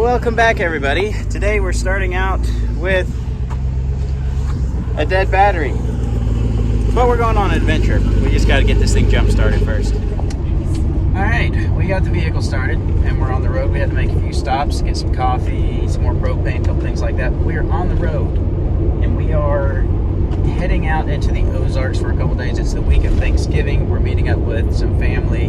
welcome back everybody. Today we're starting out with a dead battery. But we're going on an adventure. We just got to get this thing jump started first. Alright, we got the vehicle started and we're on the road. We had to make a few stops, get some coffee, some more propane, a couple things like that. But we're on the road and we are heading out into the Ozarks for a couple days. It's the week of Thanksgiving. We're meeting up with some family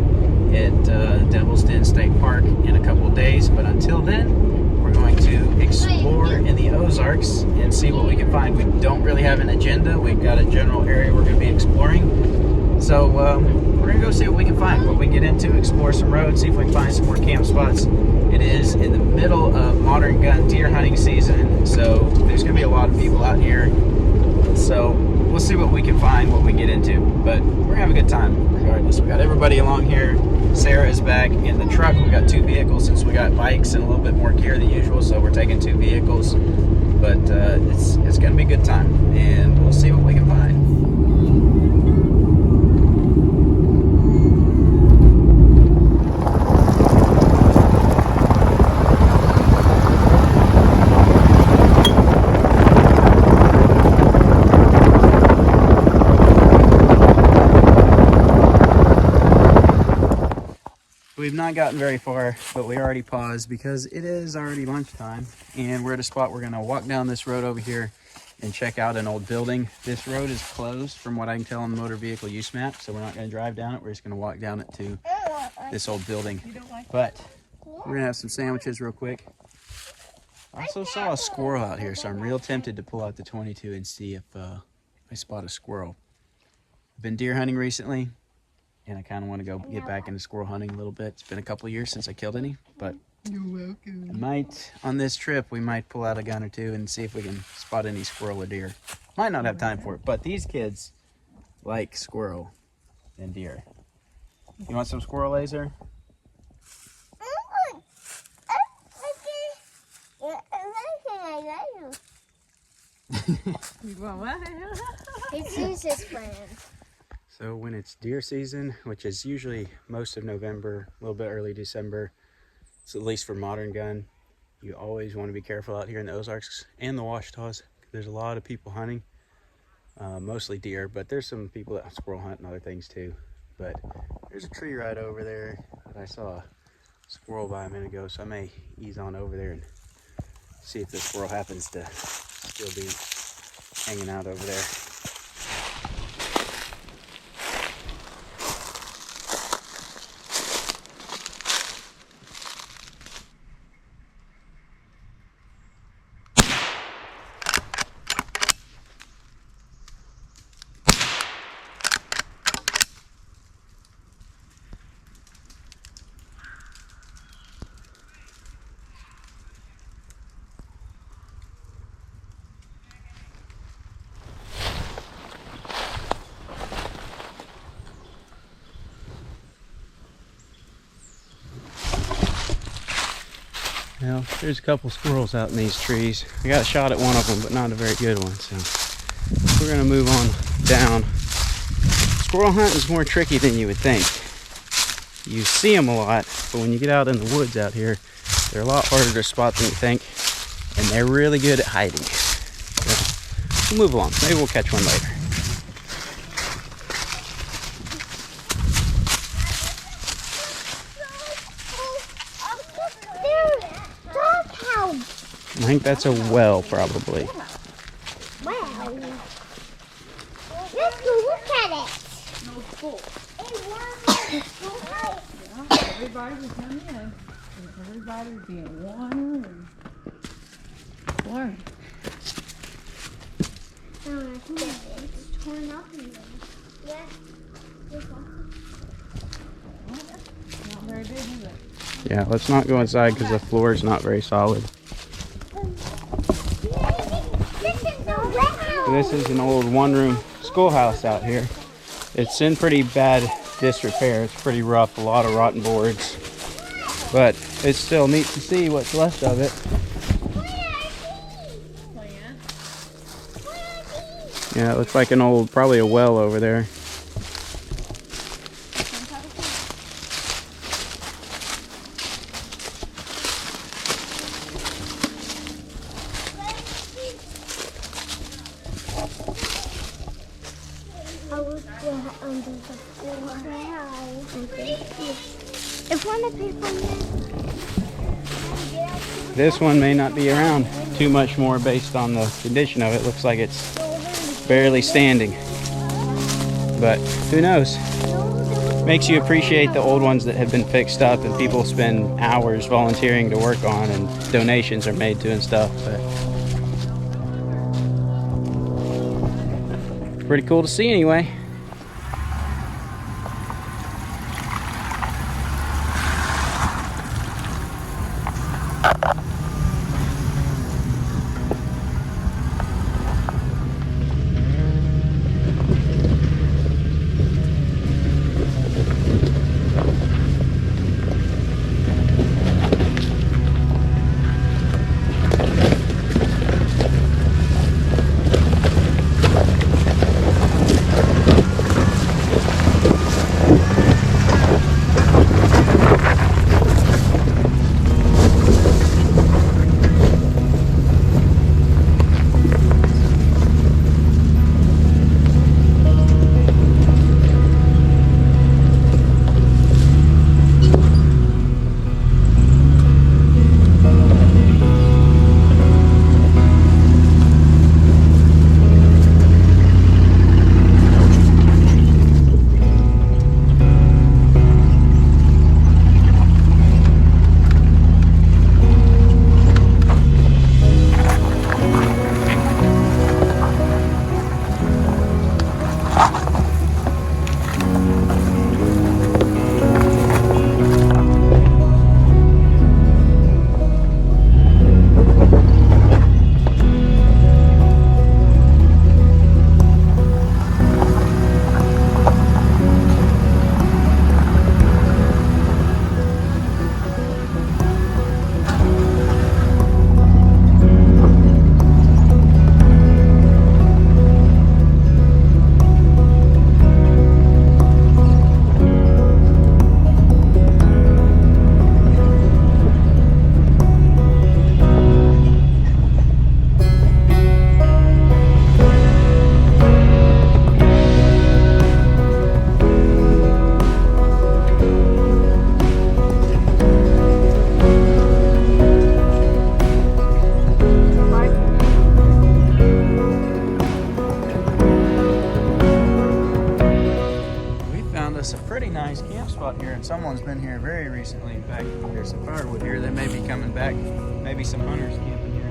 at Devil's Den State Park in a couple of days. But until then, we're going to explore in the Ozarks and see what we can find. We don't really have an agenda. We've got a general area we're going to be exploring. So we're going to go see what we can find, what we can get into, explore some roads, see if we can find some more camp spots. It is in the middle of modern gun deer hunting season, so there's going to be a lot of people out here. So we'll see what we can find, what we get into. But we're going to have a good time regardless. We got everybody along here. Sarah is back in the truck. We got two vehicles since we got bikes and a little bit more gear than usual, so we're taking two vehicles. But it's going to be a good time, and we'll see what we can find. We've not gotten very far, but we already paused because it is already lunchtime and we're at a spot. We're going to walk down this road over here and check out an old building. This road is closed from what I can tell on the motor vehicle use map, so we're not going to drive down it. We're just going to walk down it to this old building. But we're going to have some sandwiches real quick. I also saw a squirrel out here, so I'm real tempted to pull out the 22 and see if I spot a squirrel. I've been deer hunting recently, and I kind of want to go get back into squirrel hunting a little bit. It's been a couple of years since I killed any, but you're welcome. On this trip, we might pull out a gun or two and see if we can spot any squirrel or deer. Might not have time for it, but these kids like squirrel and deer. You want some squirrel laser? It's Jesus' friend. So when it's deer season, which is usually most of November, a little bit early December, it's at least for modern gun, you always want to be careful out here in the Ozarks and the Washita's. There's a lot of people hunting, mostly deer, but there's some people that squirrel hunt and other things too. But there's a tree right over there that I saw a squirrel by a minute ago, so I may ease on over there and see if the squirrel happens to still be hanging out over there. Well, there's a couple squirrels out in these trees. I got a shot at one of them, but not a very good one, so we're gonna move on down. Squirrel hunting is more tricky than you would think. You see them a lot, but when you get out in the woods out here, they're a lot harder to spot than you think, and they're really good at hiding. So we'll move along. Maybe we'll catch one later. I think that's a well, probably. Wow. Let's go look at it. No, it's full. Everybody was coming in. And everybody was being water and learn. It's torn up in there. Yeah. Not very big, is it? Yeah, let's not go inside because the floor is not very solid. This is an old one-room schoolhouse out here. It's in pretty bad disrepair. It's pretty rough, a lot of rotten boards. But it's still neat to see what's left of it. Yeah, it looks like an old, probably a well over there. Okay. If one of the people This one may not be around too much more based on the condition of it. Looks like it's barely standing. But who knows? Makes you appreciate the old ones that have been fixed up and people spend hours volunteering to work on and donations are made to and stuff. But pretty cool to see anyway. Someone's been here very recently. In fact, there's some firewood here. They may be coming back. Maybe some hunters camping here.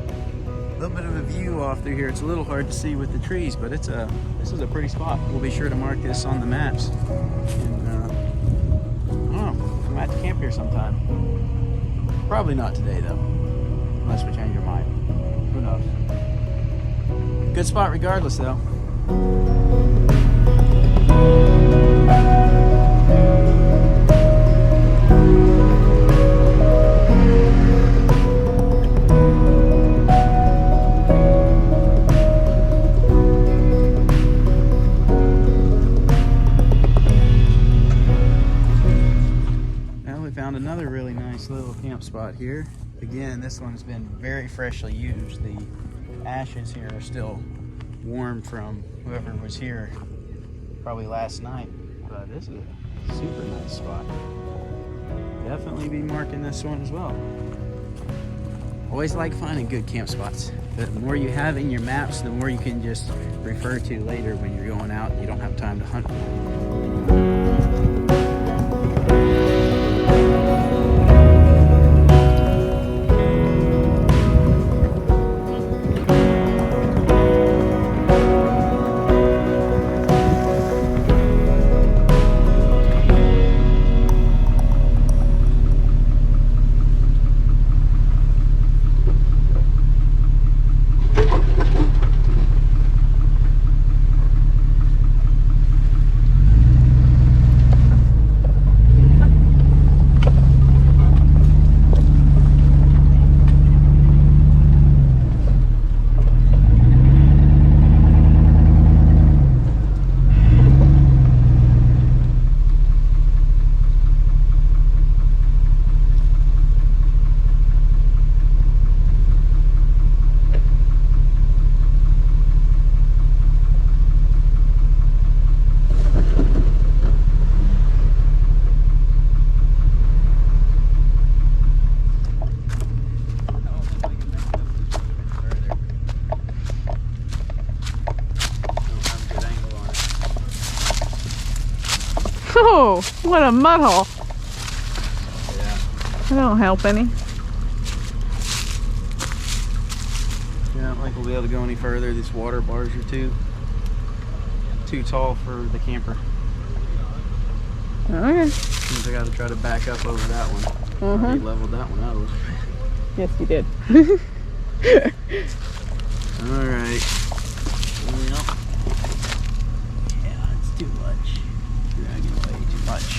A little bit of a view off through here. It's a little hard to see with the trees, but this is a pretty spot. We'll be sure to mark this on the maps. And I don't know, we might have to camp here sometime. Probably not today though, unless we change our mind. Who knows? Good spot regardless though. Another really nice little camp spot here. Again, this one's been very freshly used. The ashes here are still warm from whoever was here probably last night. But this is a super nice spot. Definitely be marking this one as well. Always like finding good camp spots. The more you have in your maps, the more you can just refer to later when you're going out and you don't have time to hunt. Whoa, what a mud hole. Yeah. That don't help any. Yeah, I don't think we'll be able to go any further. These water bars are too tall for the camper. Okay. Means I gotta try to back up over that one. Already leveled that one out a little bit. Yes, you did. Alright. Well, yeah, it's too much. Dragging way too much.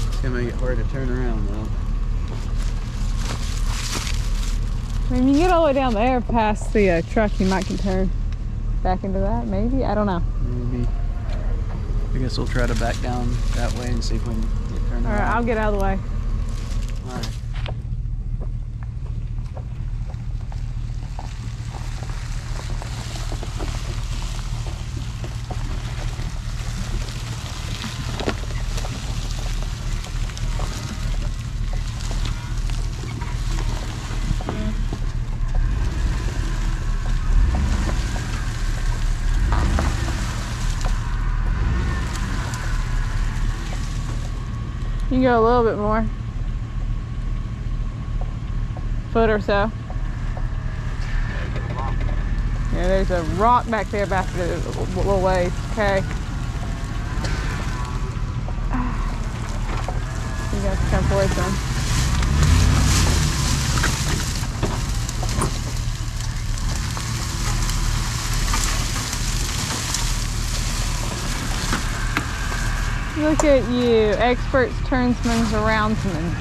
It's gonna make it hard to turn around though. When you get all the way down there past the truck, you might can turn back into that, maybe? I don't know. Maybe. I guess we'll try to back down that way and see if we can get turned around. Alright, I'll get out of the way. Alright. You can go a little bit more. Foot or so. Yeah, there's a rock back there back to the little ways. Okay. You got to come forward some. Look at you, experts, turnsmen, roundsmen.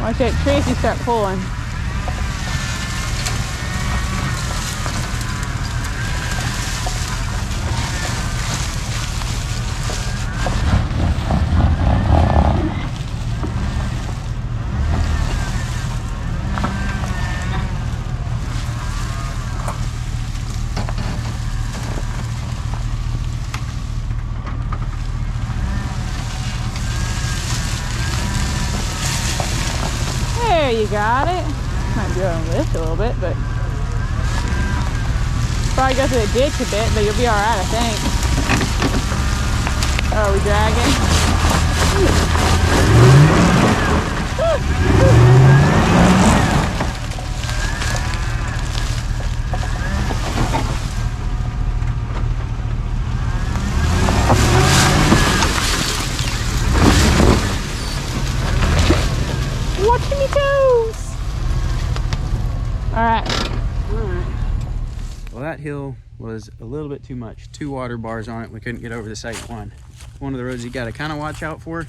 Watch that tree if you start pulling. There, you got it. Might be able to lift a little bit, but probably go through the ditch a bit, but you'll be all right, I think. Oh, are we dragging? Watching me toes. All right. Well, that hill was a little bit too much. 2 water bars on it. We couldn't get over the second one. One of the roads you got to kind of watch out for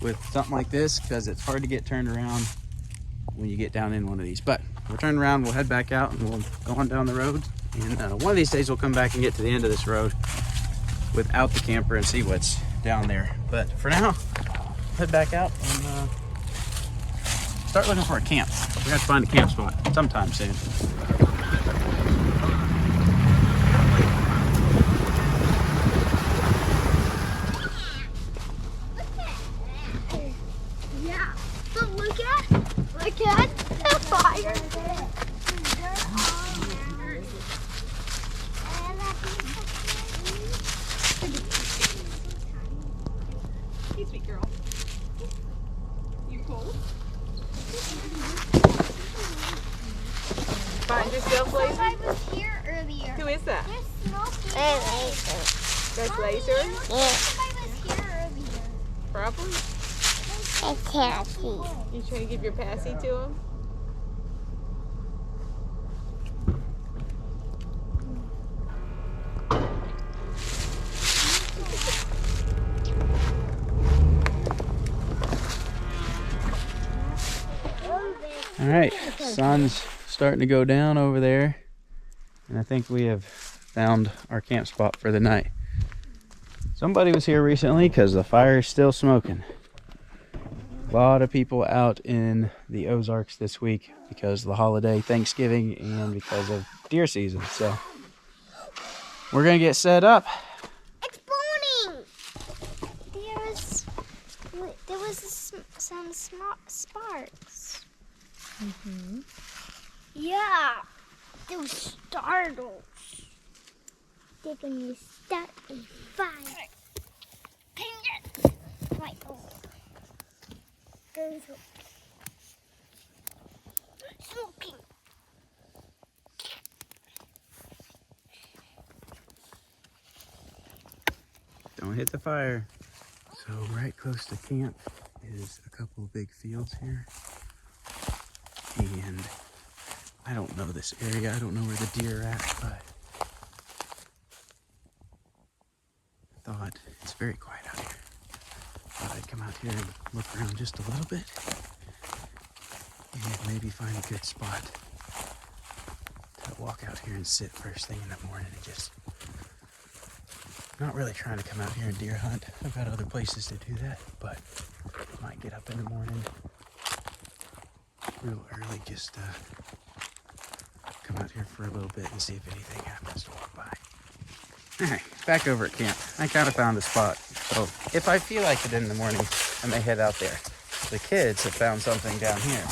with something like this because it's hard to get turned around when you get down in one of these. But we'll turn around, we'll head back out, and we'll go on down the road. And one of these days we'll come back and get to the end of this road without the camper and see what's down there. But for now, head back out and start looking for a camp. We have to find a camp spot sometime soon. Yeah, but look at the fire. Hey, sweet girl. You cold? Find yourself, Laser? Somebody was here earlier. Who is that? They're smoking. That's Laser? Somebody was here earlier. Problem? You trying to give your passy to him? All right, sun's starting to go down over there, and I think we have found our camp spot for the night. Somebody was here recently because the fire is still smoking. A lot of people out in the Ozarks this week because of the holiday, Thanksgiving, and because of deer season. So we're gonna get set up. Exploding! There was some small sparks. Yeah, those startles. They're gonna start a fire. Right. There's smoking. Don't hit the fire. So right close to camp is a couple of big fields here. And I don't know this area. I don't know where the deer are at, but I thought it's very quiet out here. Thought I'd come out here and look around just a little bit and maybe find a good spot to walk out here and sit first thing in the morning and just not really trying to come out here and deer hunt. I've got other places to do that, but might get up in the morning real early just to come out here for a little bit and see if anything happens to walk by. Alright, back over at camp. I kind of found a spot. So if I feel like it in the morning, I may head out there. The kids have found something down here.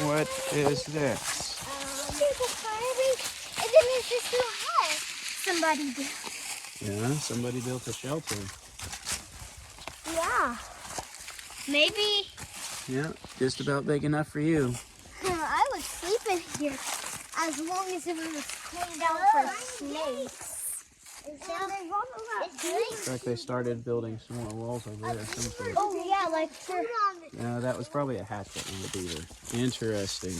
What is this? And then it's just a house somebody built. Yeah, somebody built a shelter. Yeah. Maybe. Yeah, just about big enough for you. I was sleeping here as long as it was cleaned out for snakes. Looks like they started building some more walls over there. Oh yeah, like for. Yeah, that was probably a hatchet on the beaver. Interesting.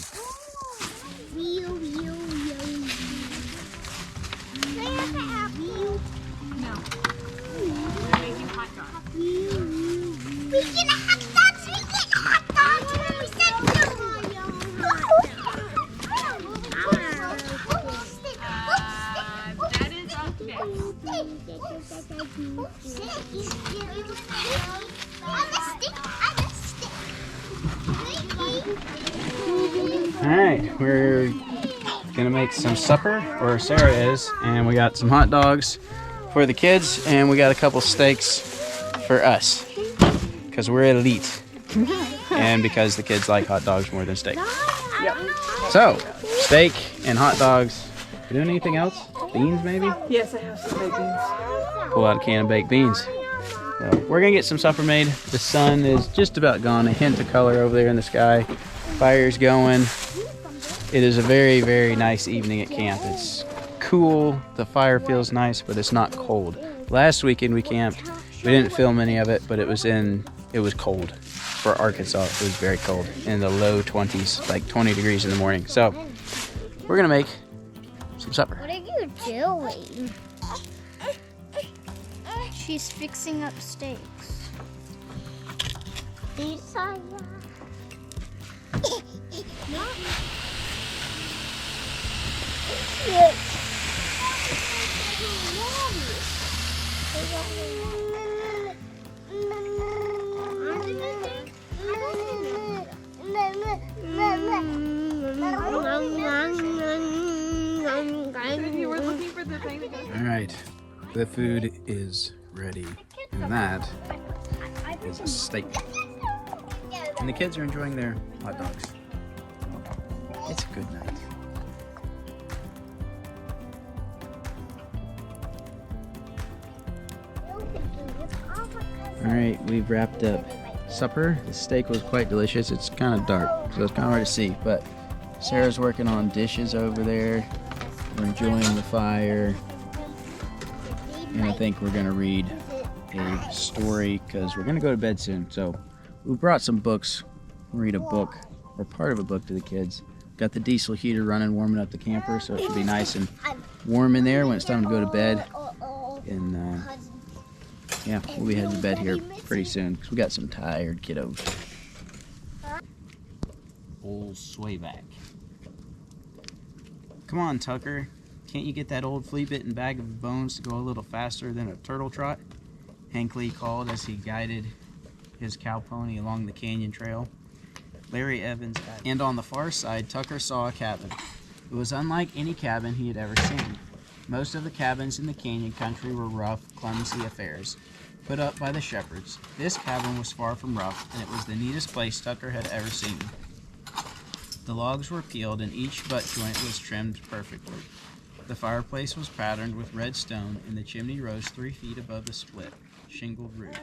Can I have an apple? No. They're making hot dogs. We can have dogs. We can have dogs. We said That is up next. Alright, we're gonna make some supper, or Sarah is, and we got some hot dogs for the kids, and we got a couple steaks for us, because we're elite, and because the kids like hot dogs more than steak. Yep. So, steak and hot dogs. You doing anything else? Beans maybe? Yes, I have some baked beans. Pull out a can of baked beans. So we're gonna get some supper made. The sun is just about gone. A hint of color over there in the sky. Fire's going. It is a very, very nice evening at camp. It's cool. The fire feels nice, but it's not cold. Last weekend we camped. We didn't film any of it, but it was cold. For Arkansas, it was very cold. In the low 20s, like 20 degrees in the morning. So we're gonna make some supper. What are you doing? She's fixing up steaks. These are You were looking for the thing. All right, the food is ready, and that is a steak. And the kids are enjoying their hot dogs. It's a good night. All right, we've wrapped up supper. The steak was quite delicious. It's kind of dark, so it's kind of hard to see, but Sarah's working on dishes over there. We're enjoying the fire. And I think we're gonna read a story because we're gonna go to bed soon. So we brought some books. We'll read a book or part of a book to the kids. Got the diesel heater running, warming up the camper, so it should be nice and warm in there when it's time to go to bed. And yeah, we'll be heading to bed here pretty soon because we got some tired kiddos. Old swayback. Come on, Tucker. Can't you get that old flea-bitten bag of bones to go a little faster than a turtle trot? Hankley called as he guided his cow pony along the canyon trail. Larry Evans guided. And on the far side, Tucker saw a cabin. It was unlike any cabin he had ever seen. Most of the cabins in the canyon country were rough, clumsy affairs. put up by the shepherds. This cabin was far from rough, and it was the neatest place Tucker had ever seen. The logs were peeled, and each butt joint was trimmed perfectly. The fireplace was patterned with red stone, and the chimney rose 3 feet above the split, shingled roof.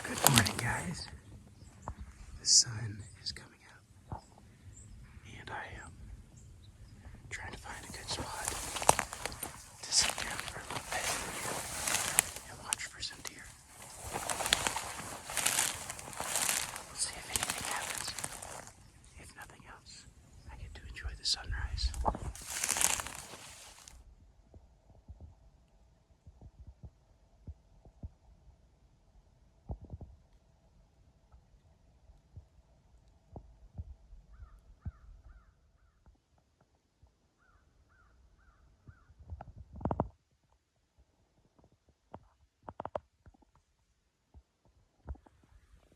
Good morning, guys. The sun is coming out, and I am trying to find a good spot to sit down for a little bit and watch for some deer. We'll see if anything happens. If nothing else, I get to enjoy the sunrise.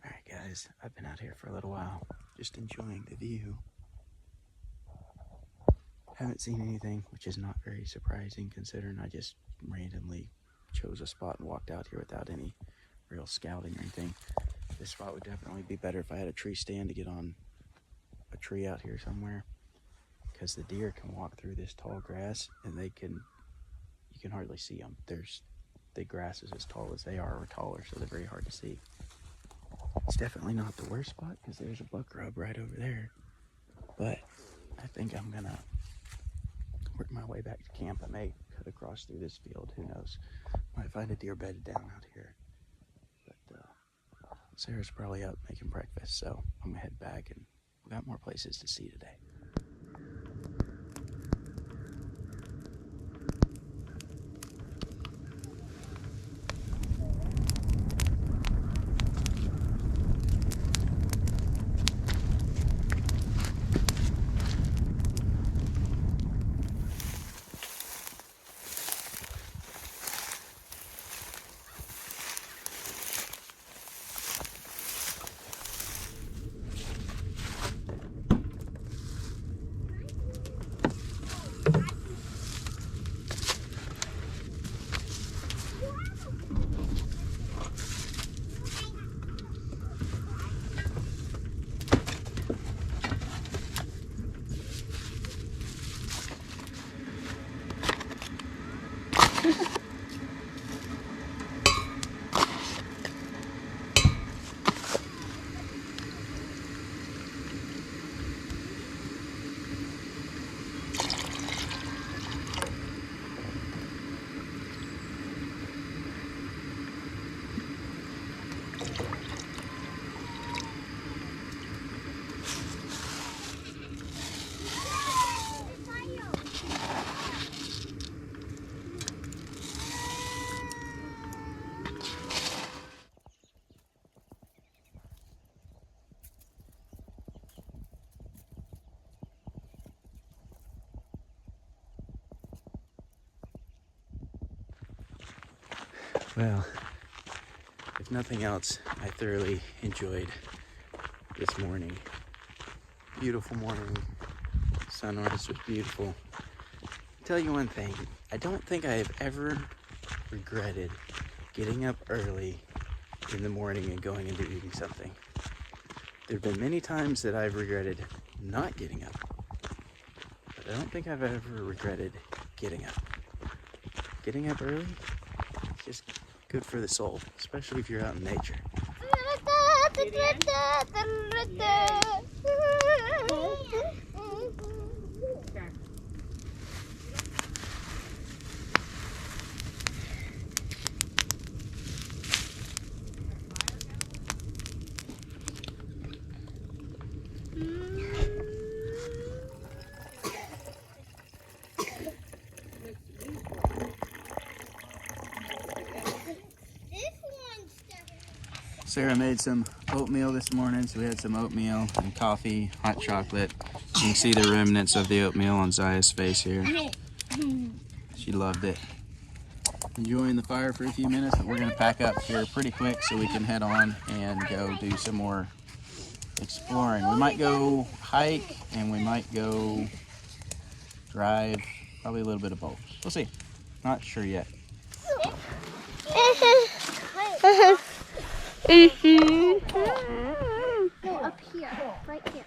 Alright guys, I've been out here for a little while, just enjoying the view. Haven't seen anything, which is not very surprising considering I just randomly chose a spot and walked out here without any real scouting or anything. This spot would definitely be better if I had a tree stand to get on a tree out here somewhere, because the deer can walk through this tall grass and you can hardly see them. The grass is as tall as they are or taller, so they're very hard to see. It's definitely not the worst spot because there's a buck rub right over there, but I think I'm gonna work my way back to camp. I may cut across through this field, who knows. Might find a deer bedded down out here, but Sarah's probably up making breakfast, so I'm gonna head back, and we got more places to see today. Well, if nothing else, I thoroughly enjoyed this morning. Beautiful morning. Sunrise was beautiful. I'll tell you one thing, I don't think I have ever regretted getting up early in the morning and going into eating something. There have been many times that I've regretted not getting up, but I don't think I've ever regretted getting up. Getting up early, it's just good for the soul, especially if you're out in nature. Sarah made some oatmeal this morning, so we had some oatmeal and coffee, hot chocolate. You can see the remnants of the oatmeal on Zaya's face here. She loved it. Enjoying the fire for a few minutes, but we're going to pack up here pretty quick so we can head on and go do some more exploring. We might go hike and we might go drive, probably a little bit of both. We'll see. Not sure yet. Go up here, right here.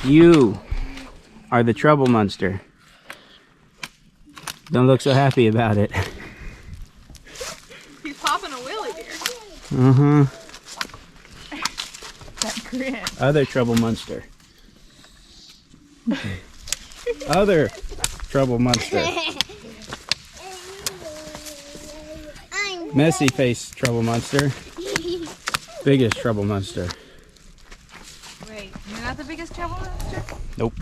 You are the trouble monster. Don't look so happy about it. He's popping a wheelie here. Uh-huh. That grin. Other trouble monster. Other trouble monster. Messy face trouble monster. Biggest trouble monster. Wait, you're not the biggest trouble monster? Nope,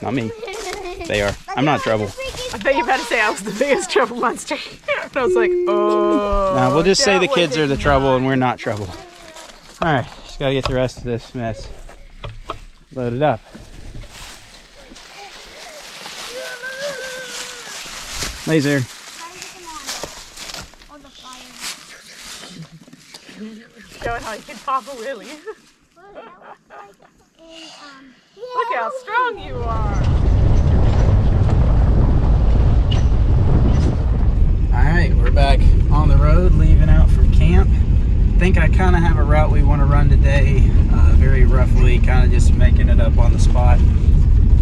not me. They are. I'm not trouble. I thought you were about to say I was the biggest trouble monster. And I was like, oh. Nah, we'll just say the that kids was are the not. trouble and we're not trouble. Alright, just gotta get the rest of this mess loaded up. Laser. Showing how you can pop a wheelie. Look how strong you are. Alright, we're back on the road, leaving out from camp. I think I kind of have a route we want to run today, very roughly, kind of just making it up on the spot.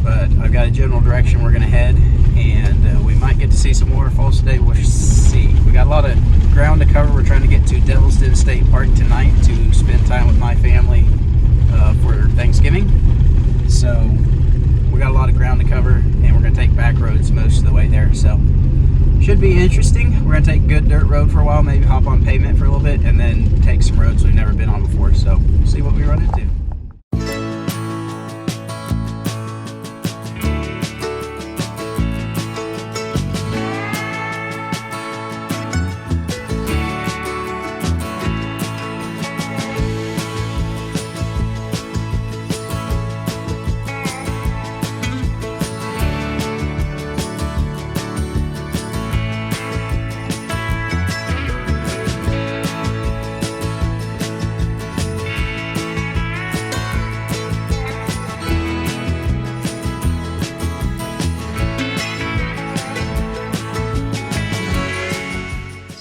But I've got a general direction we're going to head, and we might get to see some waterfalls today. We'll see. We got a lot of ground to cover. We're trying to get to Devilston State Park tonight to spend time with my family for Thanksgiving. So we got a lot of ground to cover, and we're going to take back roads most of the way there. So should be interesting. We're going to take a good dirt road for a while, maybe hop on pavement for a little bit, and then take some roads we've never been on before. So we'll see what we run into.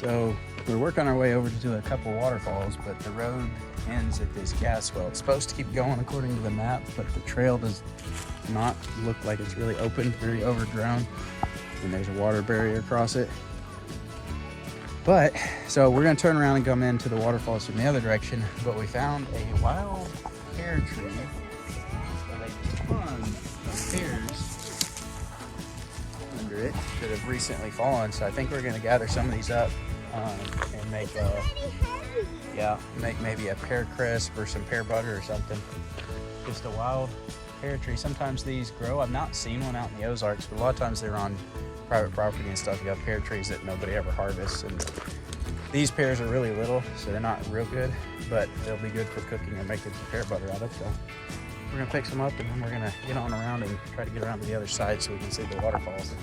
So we're working our way over to a couple waterfalls, but the road ends at this gas well. It's supposed to keep going according to the map, but the trail does not look like it's really open, very overgrown, and there's a water barrier across it. But, so we're gonna turn around and come into the waterfalls from the other direction, but we found a wild pear tree with a ton of pears under it that have recently fallen. So I think we're gonna gather some of these up and make make maybe a pear crisp or some pear butter or something. Just a wild pear tree. Sometimes these grow. I've not seen one out in the Ozarks, but a lot of times they're on private property and stuff. You have pear trees that nobody ever harvests, and these pears are really little, so they're not real good, but they'll be good for cooking or making some pear butter out of. So we're gonna pick some up, and then we're gonna get on around and try to get around to the other side so we can see the waterfalls.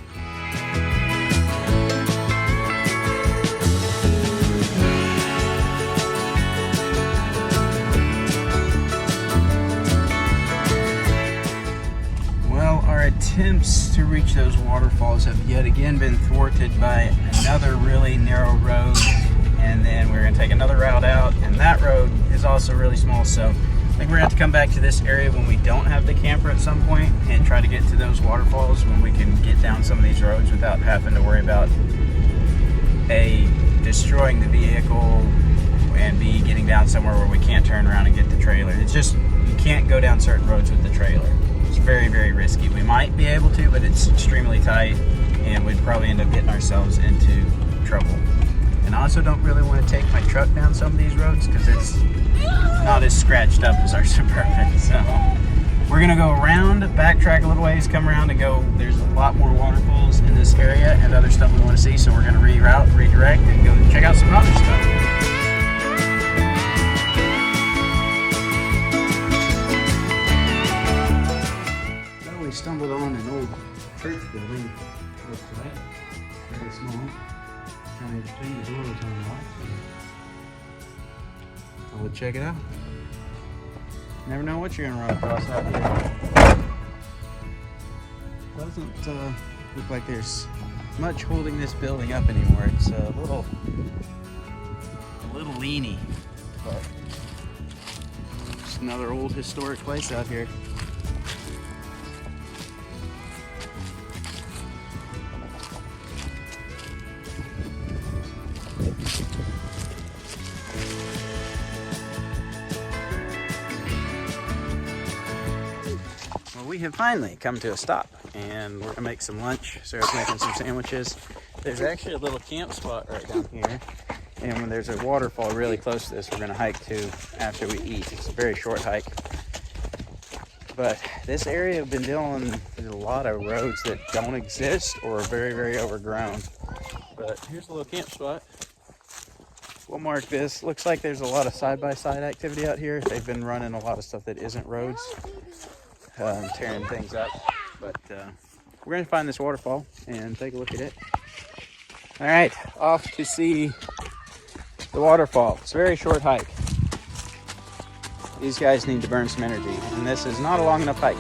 Our attempts to reach those waterfalls have yet again been thwarted by another really narrow road, and then we're going to take another route out, and that road is also really small. So I think we're going to have to come back to this area when we don't have the camper at some point and try to get to those waterfalls when we can get down some of these roads without having to worry about A, destroying the vehicle, and B, getting down somewhere where we can't turn around and get the trailer. It's just, you can't go down certain roads with the trailer. It's very, very risky. We might be able to, but it's extremely tight, and we'd probably end up getting ourselves into trouble. And also don't really want to take my truck down some of these roads because it's not as scratched up as our Suburban. So we're gonna go around, backtrack a little ways, come around and go. There's a lot more waterfalls in this area and other stuff we want to see. So we're gonna redirect, and go check out some other stuff. We stumbled on an old church building close to that. Very small. Kind of interesting. The door was unlocked. I would check it out. Never know what you're gonna run across out here. Doesn't look like there's much holding this building up anymore. It's a little leany, but just another old historic place out here. We have finally come to a stop, and we're gonna make some lunch. Sarah's making some sandwiches. There's actually a little camp spot right down here, and when there's a waterfall really close to this, we're gonna hike to after we eat. It's a very short hike, but this area have been dealing with a lot of roads that don't exist or are very, very overgrown. But here's a little camp spot. We'll mark this. Looks like there's a lot of side-by-side activity out here. They've been running a lot of stuff that isn't roads. Tearing things up, but we're gonna find this waterfall and take a look at it. All right, off to see the waterfall. It's a very short hike. These guys need to burn some energy, and this is not a long enough hike.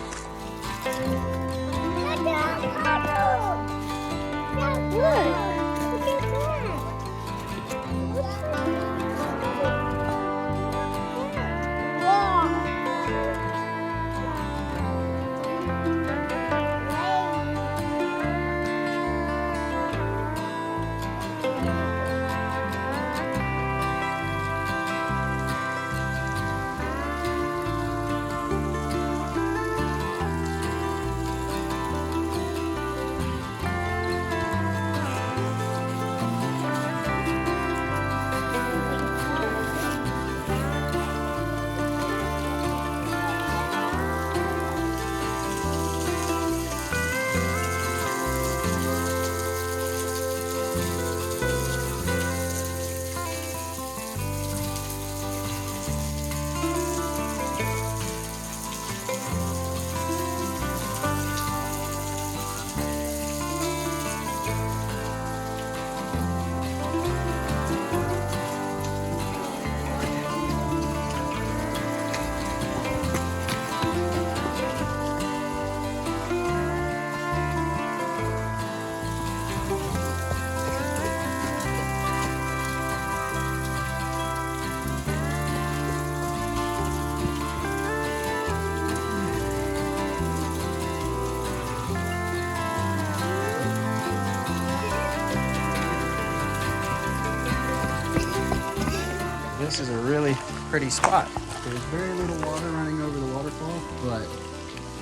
This is a really pretty spot. There's very little water running over the waterfall, but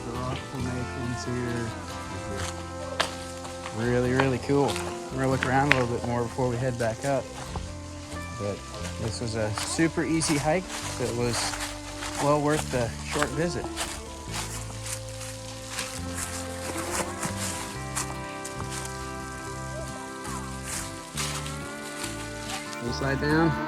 the rock formations here are really, really cool. We're gonna look around a little bit more before we head back up. But this was a super easy hike that was well worth the short visit. You slide down.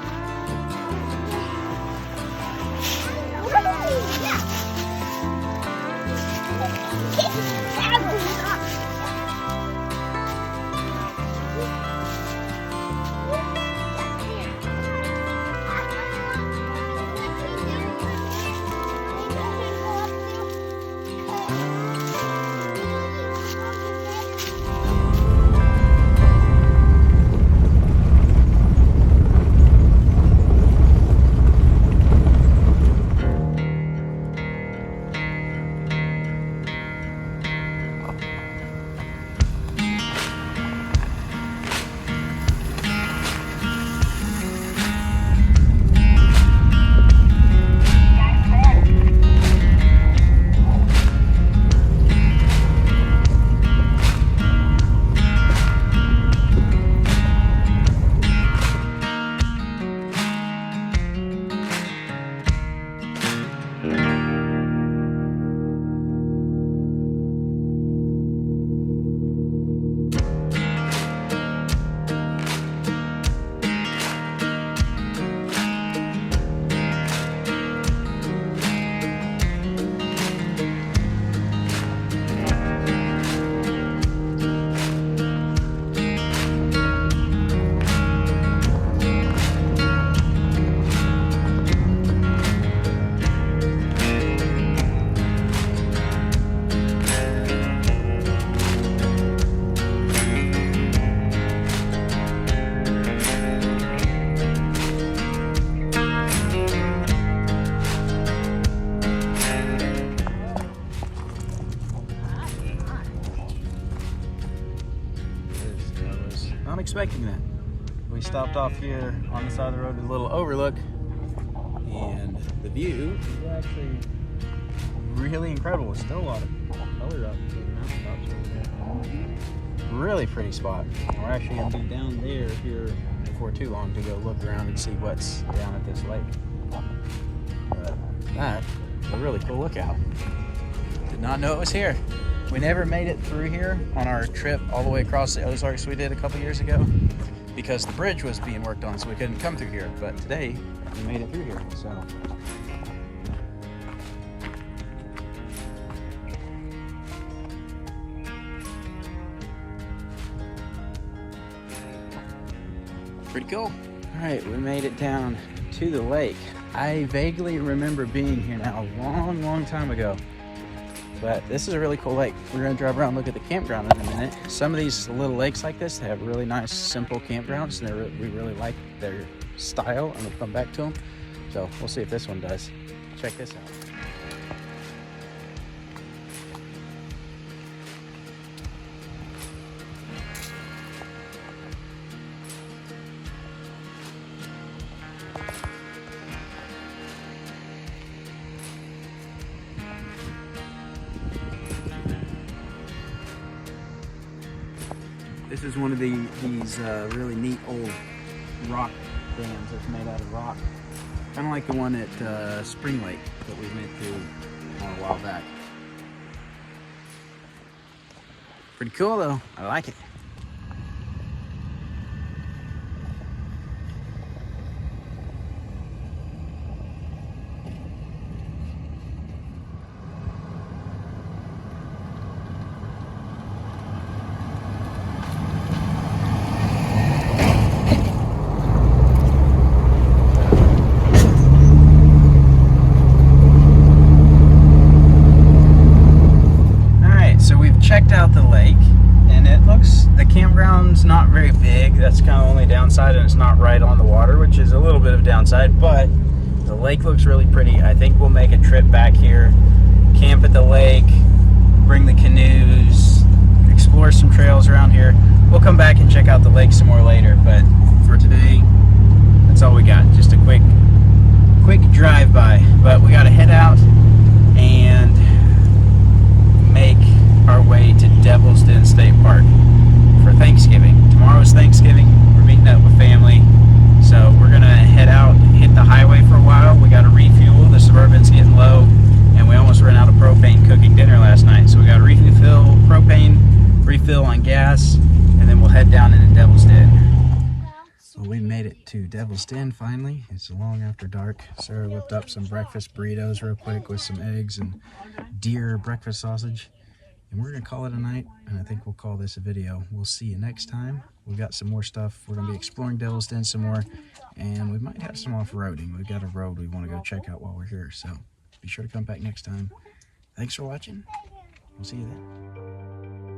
stopped off here on the side of the road with a little overlook, and the view is actually really incredible. There's still a lot of color up to the mountaintops over there. Really pretty spot. We're actually going to be down there here before too long to go look around and see what's down at this lake. But that is a really cool lookout. Did not know it was here. We never made it through here on our trip all the way across the Ozarks we did a couple years ago because the bridge was being worked on, so we couldn't come through here. But today we made it through here. So pretty cool. All right, we made it down to the lake. I vaguely remember being here now a long time ago, but this is a really cool lake. We're gonna drive around and look at the campground in a minute. Some of these little lakes like this, they have really nice, simple campgrounds, and we really like their style, and we'll come back to them. So we'll see if this one does. Check this out. This is one of these really neat old rock dams that's made out of rock. Kind of like the one at Spring Lake that we went to a while back. Pretty cool though, I like it. Checked out the lake, and it looks, the campground's not very big. That's kind of only downside, and it's not right on the water, which is a little bit of downside, but the lake looks really pretty. I think we'll make a trip back here, camp at the lake, bring the canoes, explore some trails around here. We'll come back and check out the lake some more later, but for today, that's all we got. Just a quick drive-by, but we got to head out and make our way to Devil's Den State Park for Thanksgiving. Tomorrow's Thanksgiving. We're meeting up with family, so we're gonna head out, hit the highway for a while. We got to refuel. The Suburban's getting low, and we almost ran out of propane cooking dinner last night. So we got to refill propane, refill on gas, and then we'll head down into Devil's Den. So we made it to Devil's Den finally. It's long after dark. Sarah whipped up some breakfast burritos real quick with some eggs and deer breakfast sausage. And we're gonna call it a night, and I think we'll call this a video. We'll see you next time. We've got some more stuff. We're gonna be exploring Devil's Den some more, and we might have some off-roading. We've got a road we wanna go check out while we're here, so be sure to come back next time. Thanks for watching. We'll see you then.